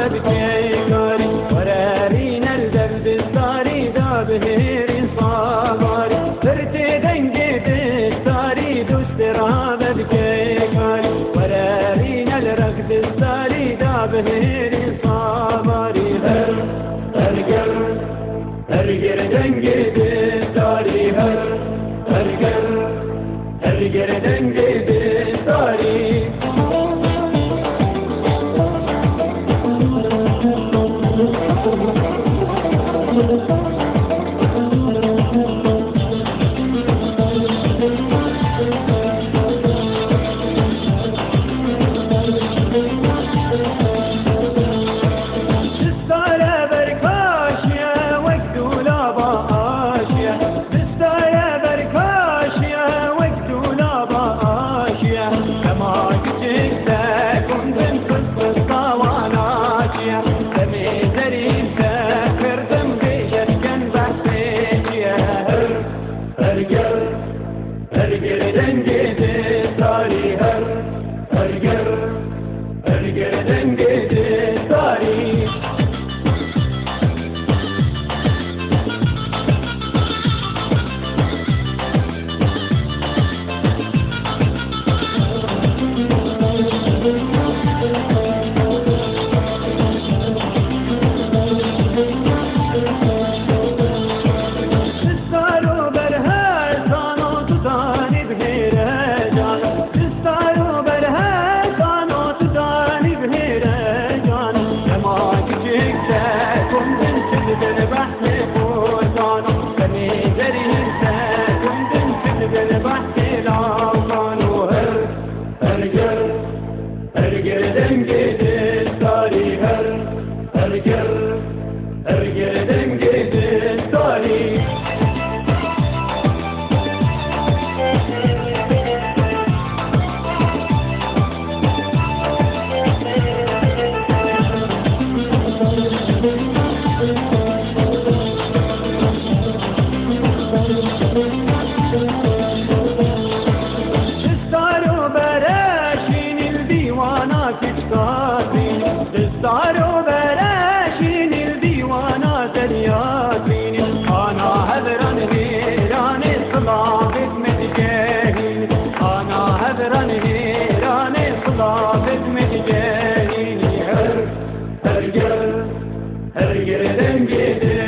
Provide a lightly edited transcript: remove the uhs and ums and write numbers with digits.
بكيكاري ورارين الدرد الصاري دا بهيري صاباري فرتي دنجي الصاري دوسترا بكيكاري ورارين الركض الصاري دا بهيري صاباري هرگر دنجي الصاري هرگر دنجي الصاري هرگر دنگی داری هرگر دنگی داری هرگر دنگی داری هرگر دنگی داری دستارو براشين الديوانا ترياتين انا هذران هيران صلابت متجاهين انا هذران هيران صلابت متجاهين هرگر دنگي